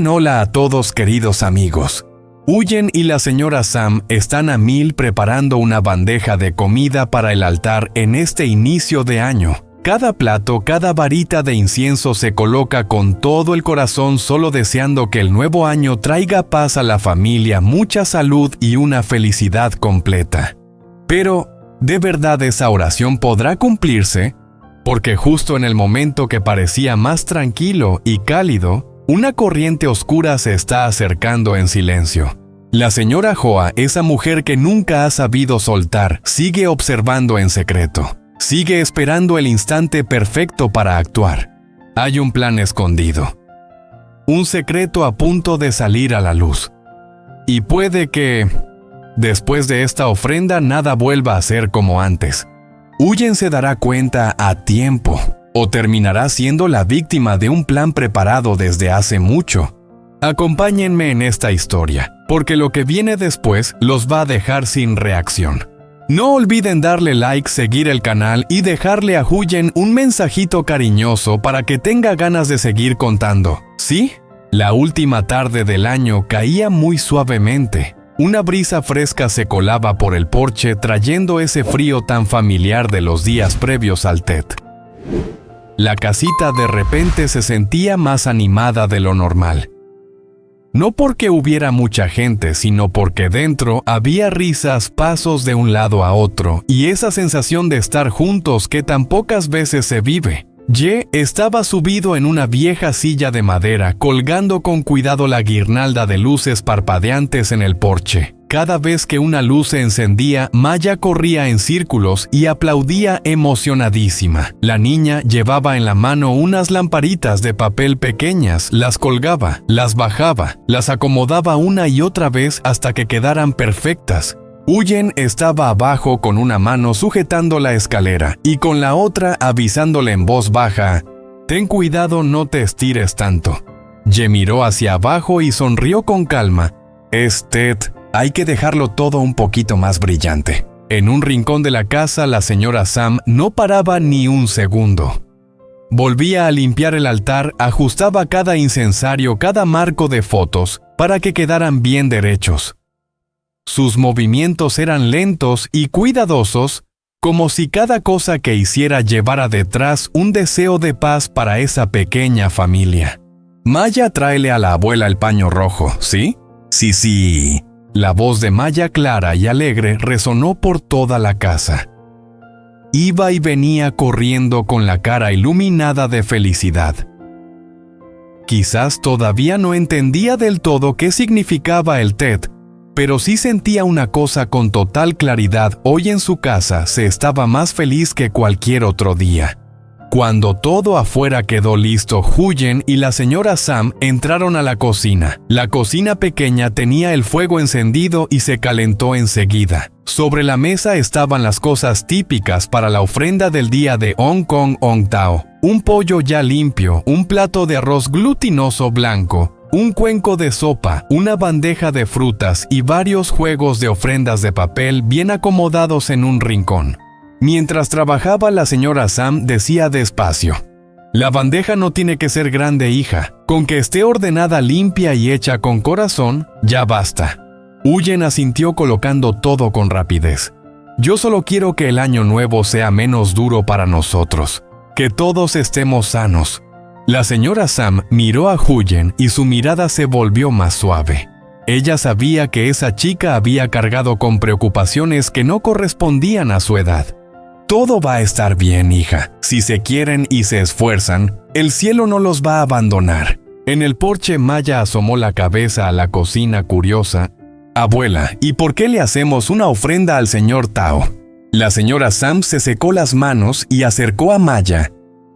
Hola a todos, queridos amigos. Huyen y la señora Sam están a 1000 preparando una bandeja de comida para el altar en este inicio de año. Cada plato, cada varita de incienso se coloca con todo el corazón, solo deseando que el nuevo año traiga paz a la familia, mucha salud y una felicidad completa. Pero, ¿de verdad esa oración podrá cumplirse? Porque justo en el momento que parecía más tranquilo y cálido, una corriente oscura se está acercando en silencio. La señora Joa, esa mujer que nunca ha sabido soltar, sigue observando en secreto. Sigue esperando el instante perfecto para actuar. Hay un plan escondido. Un secreto a punto de salir a la luz. Y puede que, después de esta ofrenda, nada vuelva a ser como antes. Huyen se dará cuenta a tiempo, o terminará siendo la víctima de un plan preparado desde hace mucho. Acompáñenme en esta historia, porque lo que viene después los va a dejar sin reacción. No olviden darle like, seguir el canal y dejarle a Huyen un mensajito cariñoso para que tenga ganas de seguir contando. ¿Sí? La última tarde del año caía muy suavemente. Una brisa fresca se colaba por el porche trayendo ese frío tan familiar de los días previos al Tet. La casita de repente se sentía más animada de lo normal. No porque hubiera mucha gente, sino porque dentro había risas, pasos de un lado a otro y esa sensación de estar juntos que tan pocas veces se vive. Ye estaba subido en una vieja silla de madera, colgando con cuidado la guirnalda de luces parpadeantes en el porche. Cada vez que una luz se encendía, Maya corría en círculos y aplaudía emocionadísima. La niña llevaba en la mano unas lamparitas de papel pequeñas, las colgaba, las bajaba, las acomodaba una y otra vez hasta que quedaran perfectas. Huyen estaba abajo con una mano sujetando la escalera y con la otra avisándole en voz baja: «Ten cuidado, no te estires tanto». Ye miró hacia abajo y sonrió con calma. «Es Tet. Hay que dejarlo todo un poquito más brillante». En un rincón de la casa, la señora Sam no paraba ni un segundo. Volvía a limpiar el altar, ajustaba cada incensario, cada marco de fotos, para que quedaran bien derechos. Sus movimientos eran lentos y cuidadosos, como si cada cosa que hiciera llevara detrás un deseo de paz para esa pequeña familia. «Maya, tráele a la abuela el paño rojo, ¿sí?» «Sí». La voz de Maya, clara y alegre, resonó por toda la casa. Iba y venía corriendo con la cara iluminada de felicidad. Quizás todavía no entendía del todo qué significaba el Tet, pero sí sentía una cosa con total claridad: hoy en su casa se estaba más feliz que cualquier otro día. Cuando todo afuera quedó listo, Huyen y la señora Sam entraron a la cocina. La cocina pequeña tenía el fuego encendido y se calentó enseguida. Sobre la mesa estaban las cosas típicas para la ofrenda del día de Ong Kong Ong Tao: un pollo ya limpio, un plato de arroz glutinoso blanco, un cuenco de sopa, una bandeja de frutas y varios juegos de ofrendas de papel bien acomodados en un rincón. Mientras trabajaba, la señora Sam decía despacio: «La bandeja no tiene que ser grande, hija. Con que esté ordenada, limpia y hecha con corazón, ya basta». Huyen asintió colocando todo con rapidez. «Yo solo quiero que el año nuevo sea menos duro para nosotros, que todos estemos sanos». La señora Sam miró a Huyen y su mirada se volvió más suave. Ella sabía que esa chica había cargado con preocupaciones que no correspondían a su edad. «Todo va a estar bien, hija. Si se quieren y se esfuerzan, el cielo no los va a abandonar». En el porche, Maya asomó la cabeza a la cocina curiosa. «Abuela, ¿y por qué le hacemos una ofrenda al señor Tao?» La señora Sam se secó las manos y acercó a Maya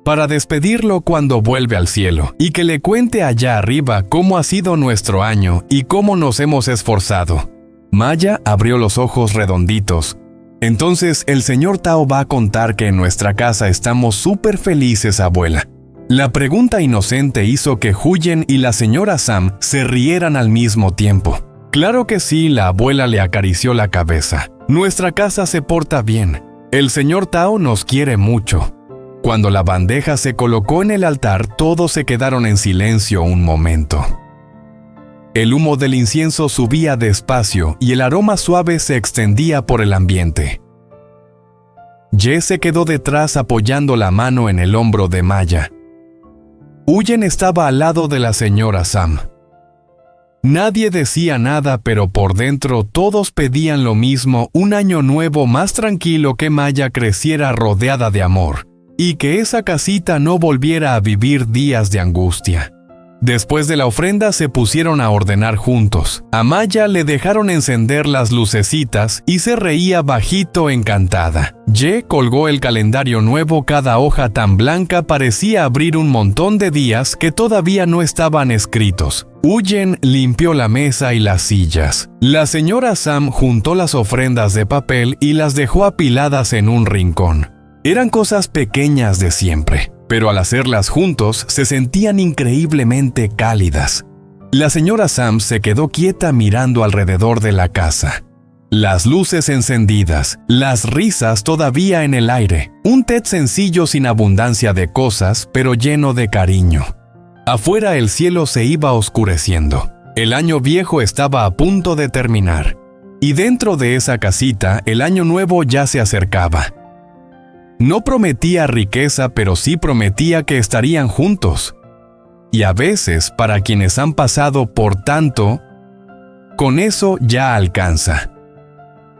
para despedirlo cuando vuelve al cielo y que le cuente allá arriba cómo ha sido nuestro año y cómo nos hemos esforzado. Maya abrió los ojos redonditos. «Entonces el señor Tao va a contar que en nuestra casa estamos súper felices, abuela». La pregunta inocente hizo que Huyen y la señora Sam se rieran al mismo tiempo. «Claro que sí», la abuela le acarició la cabeza. «Nuestra casa se porta bien. El señor Tao nos quiere mucho». Cuando la bandeja se colocó en el altar, todos se quedaron en silencio un momento. El humo del incienso subía despacio y el aroma suave se extendía por el ambiente. Ye se quedó detrás apoyando la mano en el hombro de Maya. Huyen estaba al lado de la señora Sam. Nadie decía nada, pero por dentro todos pedían lo mismo: un año nuevo más tranquilo, que Maya creciera rodeada de amor, y que esa casita no volviera a vivir días de angustia. Después de la ofrenda se pusieron a ordenar juntos. A Maya le dejaron encender las lucecitas y se reía bajito encantada. Ye colgó el calendario nuevo, cada hoja tan blanca parecía abrir un montón de días que todavía no estaban escritos. Huyen limpió la mesa y las sillas. La señora Sam juntó las ofrendas de papel y las dejó apiladas en un rincón. Eran cosas pequeñas de siempre, pero al hacerlas juntos se sentían increíblemente cálidas. La señora Sam se quedó quieta mirando alrededor de la casa. Las luces encendidas, las risas todavía en el aire, un té sencillo sin abundancia de cosas, pero lleno de cariño. Afuera el cielo se iba oscureciendo. El año viejo estaba a punto de terminar. Y dentro de esa casita, el año nuevo ya se acercaba. No prometía riqueza, pero sí prometía que estarían juntos. Y a veces, para quienes han pasado por tanto, con eso ya alcanza.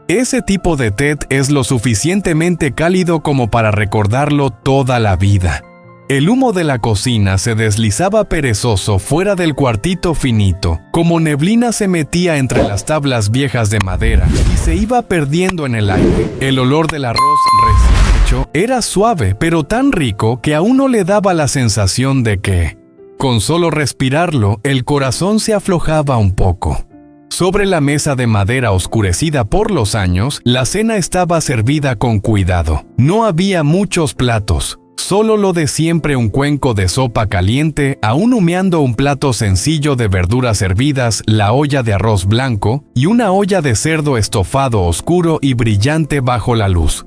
Ese tipo de té es lo suficientemente cálido como para recordarlo toda la vida. El humo de la cocina se deslizaba perezoso fuera del cuartito finito, como neblina se metía entre las tablas viejas de madera y se iba perdiendo en el aire. El olor del arroz recién hecho era suave, pero tan rico que a uno le daba la sensación de que, con solo respirarlo, el corazón se aflojaba un poco. Sobre la mesa de madera oscurecida por los años, la cena estaba servida con cuidado. No había muchos platos. Solo lo de siempre: un cuenco de sopa caliente, aún humeando, un plato sencillo de verduras hervidas, la olla de arroz blanco y una olla de cerdo estofado oscuro y brillante bajo la luz.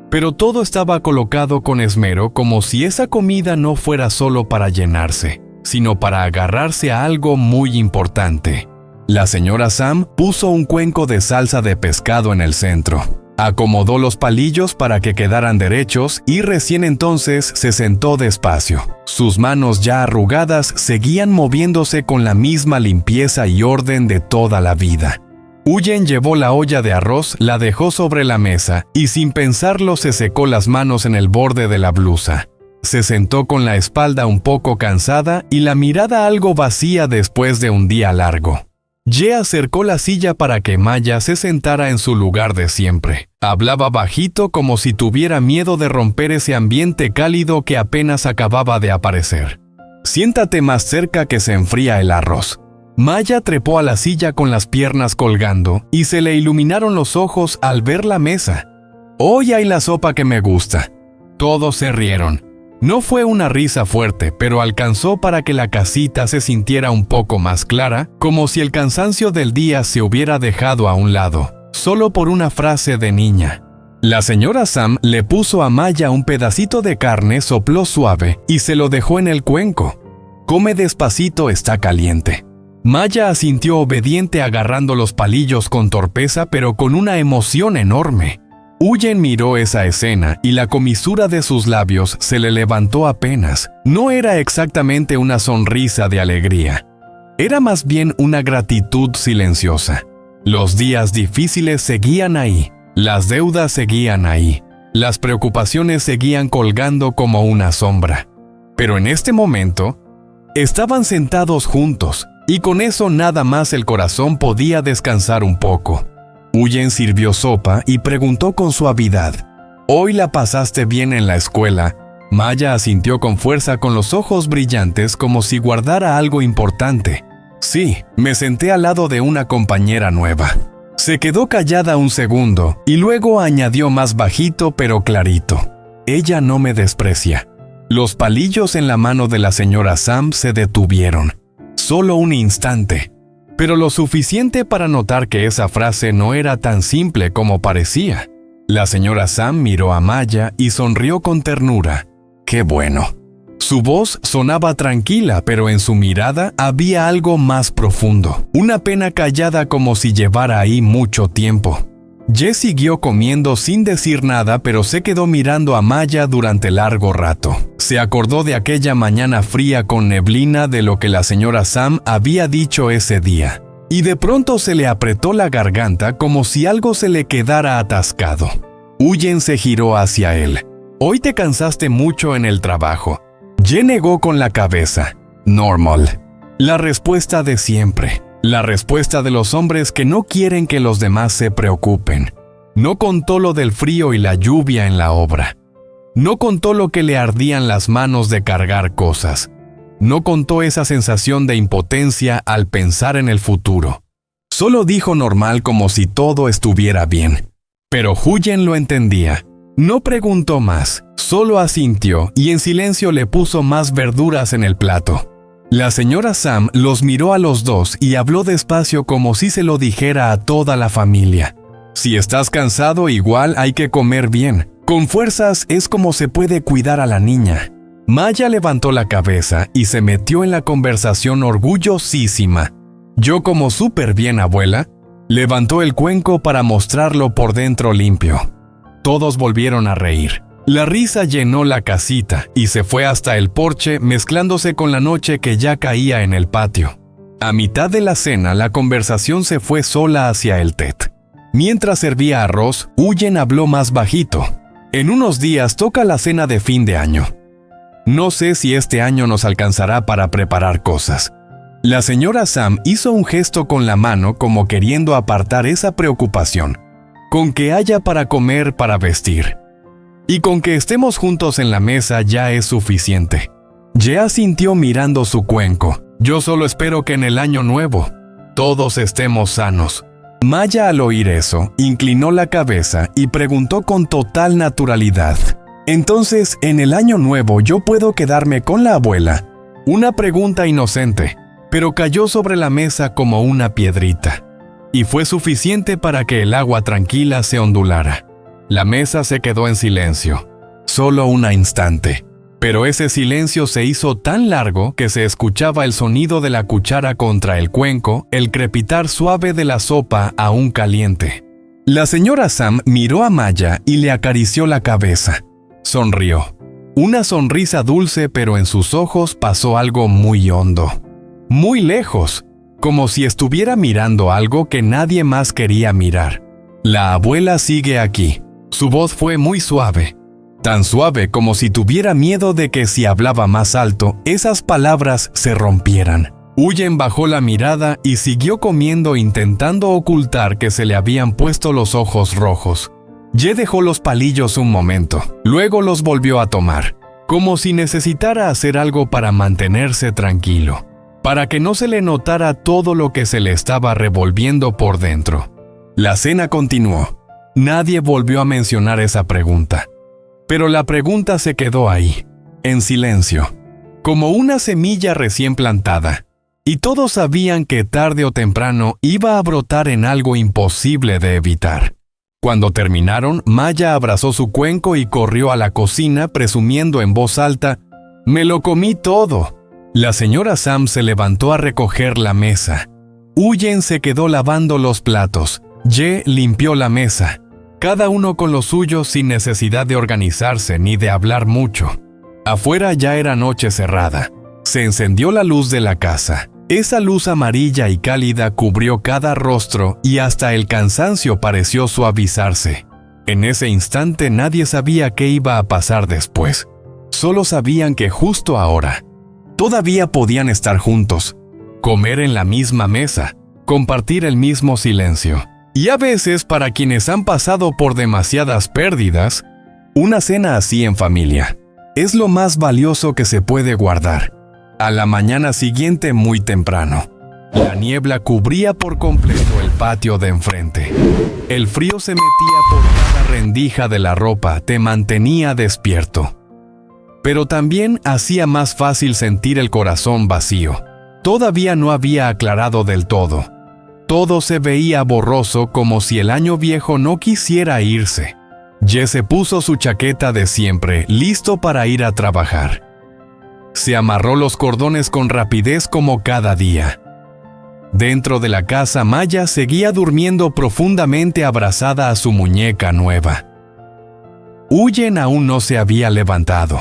Pero todo estaba colocado con esmero, como si esa comida no fuera solo para llenarse, sino para agarrarse a algo muy importante. La señora Sam puso un cuenco de salsa de pescado en el centro. Acomodó los palillos para que quedaran derechos y recién entonces se sentó despacio. Sus manos ya arrugadas seguían moviéndose con la misma limpieza y orden de toda la vida. Huyen llevó la olla de arroz, la dejó sobre la mesa y sin pensarlo se secó las manos en el borde de la blusa. Se sentó con la espalda un poco cansada y la mirada algo vacía después de un día largo. Ye acercó la silla para que Maya se sentara en su lugar de siempre. Hablaba bajito, como si tuviera miedo de romper ese ambiente cálido que apenas acababa de aparecer. «Siéntate más cerca que se enfría el arroz». Maya trepó a la silla con las piernas colgando y se le iluminaron los ojos al ver la mesa. «Hoy hay la sopa que me gusta». Todos se rieron. No fue una risa fuerte, pero alcanzó para que la casita se sintiera un poco más clara, como si el cansancio del día se hubiera dejado a un lado, solo por una frase de niña. La señora Sam le puso a Maya un pedacito de carne, sopló suave y se lo dejó en el cuenco. «Come despacito, está caliente». Maya asintió obediente, agarrando los palillos con torpeza, pero con una emoción enorme. Huyen miró esa escena y la comisura de sus labios se le levantó apenas. No era exactamente una sonrisa de alegría. Era más bien una gratitud silenciosa. Los días difíciles seguían ahí. Las deudas seguían ahí. Las preocupaciones seguían colgando como una sombra. Pero en este momento, estaban sentados juntos, y con eso nada más el corazón podía descansar un poco. Huyen sirvió sopa y preguntó con suavidad: «¿Hoy la pasaste bien en la escuela?» Maya asintió con fuerza, con los ojos brillantes, como si guardara algo importante. «Sí, me senté al lado de una compañera nueva». Se quedó callada un segundo y luego añadió más bajito pero clarito: «Ella no me desprecia». Los palillos en la mano de la señora Sam se detuvieron. Solo un instante, pero lo suficiente para notar que esa frase no era tan simple como parecía. La señora Sam miró a Maya y sonrió con ternura. «Qué bueno». Su voz sonaba tranquila, pero en su mirada había algo más profundo, una pena callada como si llevara ahí mucho tiempo. Jess siguió comiendo sin decir nada, pero se quedó mirando a Maya durante largo rato. Se acordó de aquella mañana fría con neblina, de lo que la señora Sam había dicho ese día. Y de pronto se le apretó la garganta como si algo se le quedara atascado. Uyen se giró hacia él. «Hoy te cansaste mucho en el trabajo». Ye negó con la cabeza. «Normal». La respuesta de siempre. La respuesta de los hombres que no quieren que los demás se preocupen. No contó lo del frío y la lluvia en la obra. No contó lo que le ardían las manos de cargar cosas. No contó esa sensación de impotencia al pensar en el futuro. Solo dijo normal como si todo estuviera bien. Pero Huyen lo entendía. No preguntó más, solo asintió y en silencio le puso más verduras en el plato. La señora Sam los miró a los dos y habló despacio como si se lo dijera a toda la familia. «Si estás cansado, igual hay que comer bien. Con fuerzas es como se puede cuidar a la niña». Maya levantó la cabeza y se metió en la conversación orgullosísima. «Yo como súper bien, abuela». Levantó el cuenco para mostrarlo por dentro limpio. Todos volvieron a reír. La risa llenó la casita y se fue hasta el porche, mezclándose con la noche que ya caía en el patio. A mitad de la cena, la conversación se fue sola hacia el tet. Mientras servía arroz, Uyen habló más bajito. «En unos días toca la cena de fin de año. No sé si este año nos alcanzará para preparar cosas». La señora Sam hizo un gesto con la mano como queriendo apartar esa preocupación. «Con que haya para comer, para vestir. Y con que estemos juntos en la mesa ya es suficiente». Ye asintió mirando su cuenco. «Yo solo espero que en el año nuevo todos estemos sanos». Maya, al oír eso, inclinó la cabeza y preguntó con total naturalidad: «Entonces, ¿en el año nuevo yo puedo quedarme con la abuela?». Una pregunta inocente, pero cayó sobre la mesa como una piedrita. Y fue suficiente para que el agua tranquila se ondulara. La mesa se quedó en silencio. Solo un instante. Pero ese silencio se hizo tan largo que se escuchaba el sonido de la cuchara contra el cuenco, el crepitar suave de la sopa aún caliente. La señora Sam miró a Maya y le acarició la cabeza. Sonrió. Una sonrisa dulce, pero en sus ojos pasó algo muy hondo. Muy lejos, como si estuviera mirando algo que nadie más quería mirar. «La abuela sigue aquí». Su voz fue muy suave. Tan suave como si tuviera miedo de que si hablaba más alto, esas palabras se rompieran. Uyen bajó la mirada y siguió comiendo, intentando ocultar que se le habían puesto los ojos rojos. Ye dejó los palillos un momento, luego los volvió a tomar, como si necesitara hacer algo para mantenerse tranquilo, para que no se le notara todo lo que se le estaba revolviendo por dentro. La cena continuó. Nadie volvió a mencionar esa pregunta. Pero la pregunta se quedó ahí, en silencio, como una semilla recién plantada, y todos sabían que tarde o temprano iba a brotar en algo imposible de evitar. Cuando terminaron, Maya abrazó su cuenco y corrió a la cocina presumiendo en voz alta: «¡Me lo comí todo!». La señora Sam se levantó a recoger la mesa. Uyen se quedó lavando los platos. Ye limpió la mesa. Cada uno con lo suyo, sin necesidad de organizarse ni de hablar mucho. Afuera ya era noche cerrada. Se encendió la luz de la casa. Esa luz amarilla y cálida cubrió cada rostro y hasta el cansancio pareció suavizarse. En ese instante nadie sabía qué iba a pasar después. Solo sabían que justo ahora todavía podían estar juntos, comer en la misma mesa, compartir el mismo silencio. Y a veces, para quienes han pasado por demasiadas pérdidas, una cena así en familia es lo más valioso que se puede guardar. A la mañana siguiente, muy temprano, la niebla cubría por completo el patio de enfrente. El frío se metía por cada rendija de la ropa, te mantenía despierto. Pero también hacía más fácil sentir el corazón vacío. Todavía no había aclarado del todo. Todo se veía borroso, como si el año viejo no quisiera irse. Ye se puso su chaqueta de siempre, listo para ir a trabajar. Se amarró los cordones con rapidez como cada día. Dentro de la casa, Maya seguía durmiendo profundamente abrazada a su muñeca nueva. Huyen aún no se había levantado.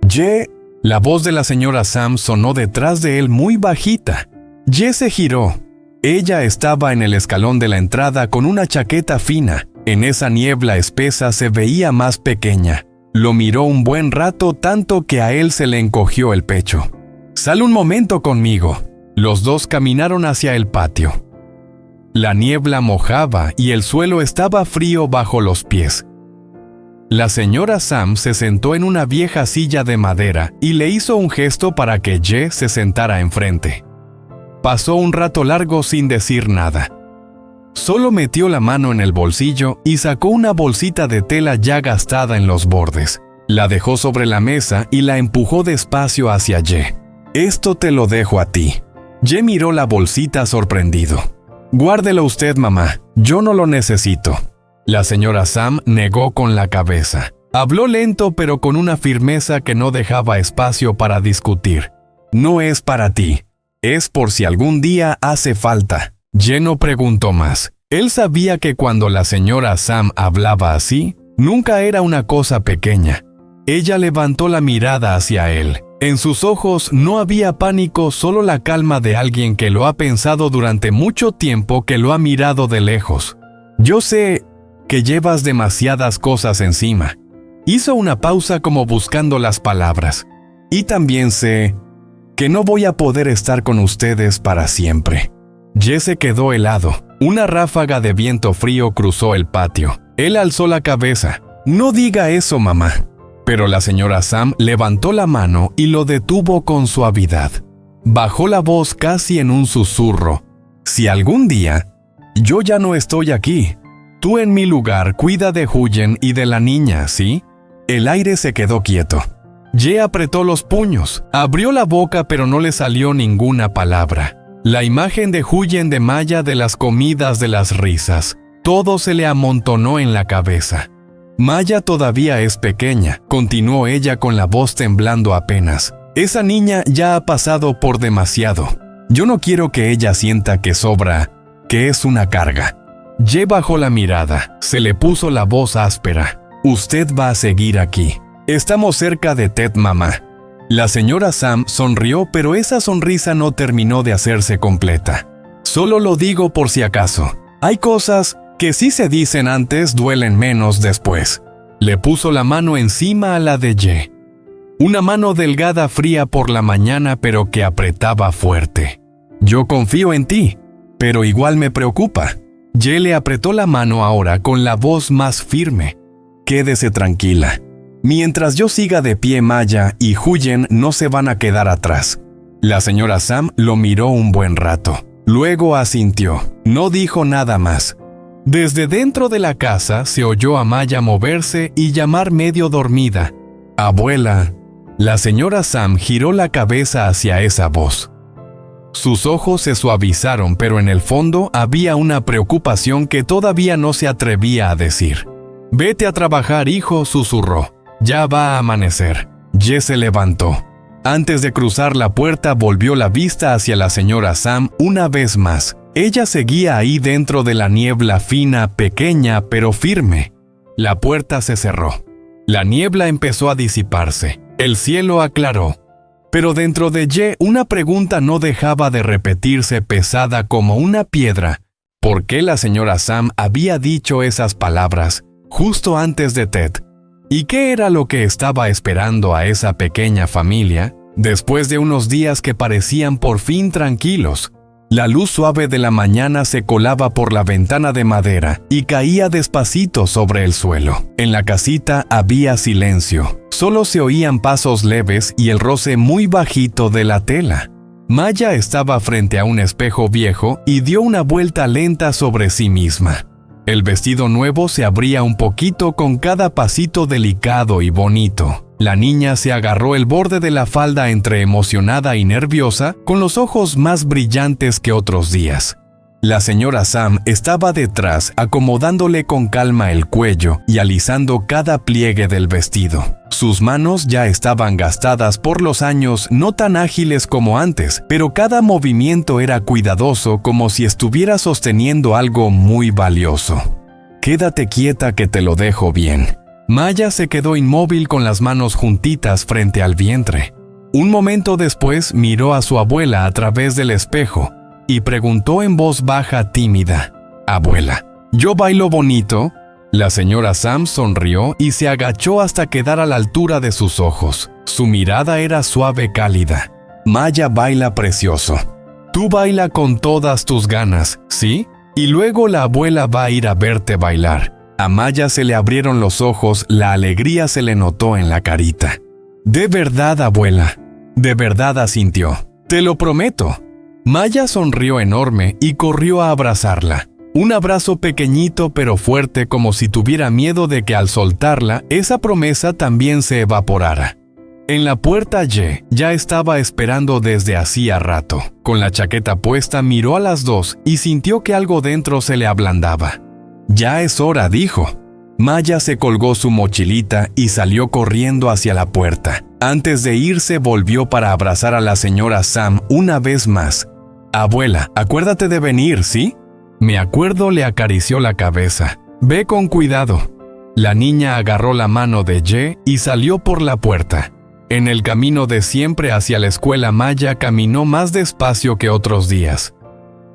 Ye, la voz de la señora Sam sonó detrás de él muy bajita. Ye se giró. Ella estaba en el escalón de la entrada con una chaqueta fina. En esa niebla espesa se veía más pequeña. Lo miró un buen rato, tanto que a él se le encogió el pecho. «Sal un momento conmigo». Los dos caminaron hacia el patio. La niebla mojaba y el suelo estaba frío bajo los pies. La señora Sam se sentó en una vieja silla de madera y le hizo un gesto para que Ye se sentara enfrente. Pasó un rato largo sin decir nada. Solo metió la mano en el bolsillo y sacó una bolsita de tela ya gastada en los bordes. La dejó sobre la mesa y la empujó despacio hacia Ye. «Esto te lo dejo a ti». Ye miró la bolsita sorprendido. «Guárdelo usted, mamá. Yo no lo necesito». La señora Sam negó con la cabeza. Habló lento pero con una firmeza que no dejaba espacio para discutir. «No es para ti. Es por si algún día hace falta». Ye no preguntó más. Él sabía que cuando la señora Sam hablaba así, nunca era una cosa pequeña. Ella levantó la mirada hacia él. En sus ojos no había pánico, solo la calma de alguien que lo ha pensado durante mucho tiempo, que lo ha mirado de lejos. «Yo sé que llevas demasiadas cosas encima». Hizo una pausa como buscando las palabras. «Y también sé que no voy a poder estar con ustedes para siempre». Ye se quedó helado. Una ráfaga de viento frío cruzó el patio. Él alzó la cabeza. «No diga eso, mamá». Pero la señora Sam levantó la mano y lo detuvo con suavidad. Bajó la voz casi en un susurro. «Si algún día yo ya no estoy aquí, tú en mi lugar cuida de Huyen y de la niña, ¿sí?» El aire se quedó quieto. Ye apretó los puños. Abrió la boca pero no le salió ninguna palabra. La imagen de Huyen, de Maya, de las comidas, de las risas, todo se le amontonó en la cabeza. «Maya todavía es pequeña», continuó ella con la voz temblando apenas. «Esa niña ya ha pasado por demasiado. Yo no quiero que ella sienta que sobra, que es una carga». Ye bajó la mirada. Se le puso la voz áspera. «Usted va a seguir aquí. Estamos cerca de Ted, mamá». La señora Sam sonrió, pero esa sonrisa no terminó de hacerse completa. «Solo lo digo por si acaso. Hay cosas que si se dicen antes duelen menos después». Le puso la mano encima a la de Ye. Una mano delgada, fría por la mañana, pero que apretaba fuerte. «Yo confío en ti, pero igual me preocupa». Ye le apretó la mano ahora con la voz más firme. «Quédese tranquila. Mientras yo siga de pie, Maya y Huyen no se van a quedar atrás». La señora Sam lo miró un buen rato. Luego asintió. No dijo nada más. Desde dentro de la casa se oyó a Maya moverse y llamar medio dormida. «Abuela». La señora Sam giró la cabeza hacia esa voz. Sus ojos se suavizaron, pero en el fondo había una preocupación que todavía no se atrevía a decir. «Vete a trabajar, hijo», susurró. «Ya va a amanecer». Ye se levantó. Antes de cruzar la puerta volvió la vista hacia la señora Sam una vez más. Ella seguía ahí dentro de la niebla fina, pequeña, pero firme. La puerta se cerró. La niebla empezó a disiparse. El cielo aclaró. Pero dentro de Ye una pregunta no dejaba de repetirse, pesada como una piedra. ¿Por qué la señora Sam había dicho esas palabras justo antes de Ted? ¿Y qué era lo que estaba esperando a esa pequeña familia después de unos días que parecían por fin tranquilos? La luz suave de la mañana se colaba por la ventana de madera y caía despacito sobre el suelo. En la casita había silencio. Solo se oían pasos leves y el roce muy bajito de la tela. Maya estaba frente a un espejo viejo y dio una vuelta lenta sobre sí misma. El vestido nuevo se abría un poquito con cada pasito delicado y bonito. La niña se agarró el borde de la falda entre emocionada y nerviosa, con los ojos más brillantes que otros días. La señora Sam estaba detrás, acomodándole con calma el cuello y alisando cada pliegue del vestido. Sus manos ya estaban gastadas por los años, no tan ágiles como antes, pero cada movimiento era cuidadoso, como si estuviera sosteniendo algo muy valioso. «Quédate quieta que te lo dejo bien». Maya se quedó inmóvil con las manos juntitas frente al vientre. Un momento después miró a su abuela a través del espejo y preguntó en voz baja tímida: «Abuela, ¿yo bailo bonito?». La señora Sam sonrió y se agachó hasta quedar a la altura de sus ojos. Su mirada era suave, cálida. «Maya baila precioso. Tú baila con todas tus ganas, ¿sí? Y luego la abuela va a ir a verte bailar». A Maya se le abrieron los ojos, la alegría se le notó en la carita. «¿De verdad, abuela?». «De verdad», asintió. «Te lo prometo». Maya sonrió enorme y corrió a abrazarla. Un abrazo pequeñito pero fuerte, como si tuviera miedo de que al soltarla, esa promesa también se evaporara. En la puerta Ye ya estaba esperando desde hacía rato. Con la chaqueta puesta miró a las dos y sintió que algo dentro se le ablandaba. «Ya es hora», dijo. Maya se colgó su mochilita y salió corriendo hacia la puerta. Antes de irse volvió para abrazar a la señora Sam una vez más. «Abuela, acuérdate de venir, ¿sí?». «Me acuerdo», le acarició la cabeza. «Ve con cuidado». La niña agarró la mano de Ye y salió por la puerta. En el camino de siempre hacia la escuela, Maya caminó más despacio que otros días.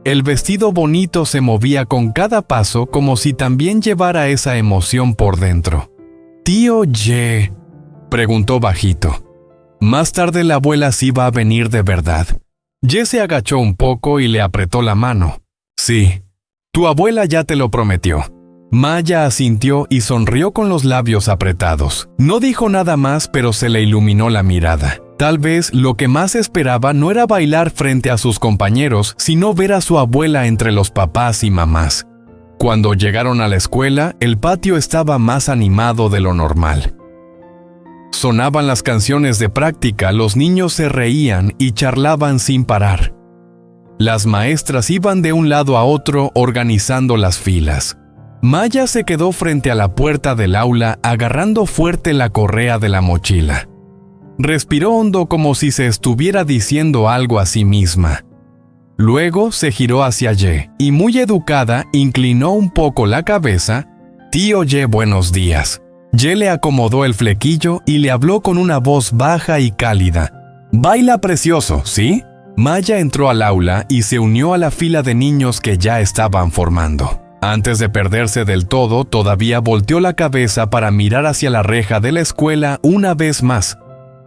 El vestido bonito se movía con cada paso, como si también llevara esa emoción por dentro. «¿Tío Ye?», preguntó bajito. Más tarde la abuela sí va a venir de verdad. Ye se agachó un poco y le apretó la mano. «Sí, tu abuela ya te lo prometió». Maya asintió y sonrió con los labios apretados. No dijo nada más, pero se le iluminó la mirada. Tal vez lo que más esperaba no era bailar frente a sus compañeros, sino ver a su abuela entre los papás y mamás. Cuando llegaron a la escuela, el patio estaba más animado de lo normal. Sonaban las canciones de práctica, los niños se reían y charlaban sin parar. Las maestras iban de un lado a otro organizando las filas. Maya se quedó frente a la puerta del aula agarrando fuerte la correa de la mochila. Respiró hondo, como si se estuviera diciendo algo a sí misma. Luego se giró hacia Ye y, muy educada, inclinó un poco la cabeza. «Tío Ye, buenos días». Ye le acomodó el flequillo y le habló con una voz baja y cálida. «Baila precioso, ¿sí?». Maya entró al aula y se unió a la fila de niños que ya estaban formando. Antes de perderse del todo, todavía volteó la cabeza para mirar hacia la reja de la escuela una vez más.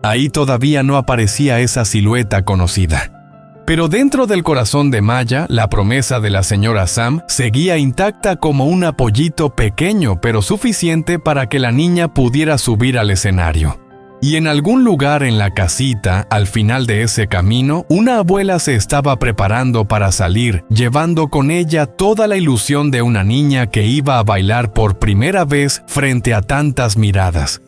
Ahí todavía no aparecía esa silueta conocida. Pero dentro del corazón de Maya, la promesa de la señora Sam seguía intacta como un apoyito pequeño, pero suficiente para que la niña pudiera subir al escenario. Y en algún lugar en la casita, al final de ese camino, una abuela se estaba preparando para salir, llevando con ella toda la ilusión de una niña que iba a bailar por primera vez frente a tantas miradas.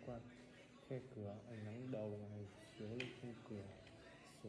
Qua khe cửa, ánh nắng đầu ngày chiếu lên khung cửa sổ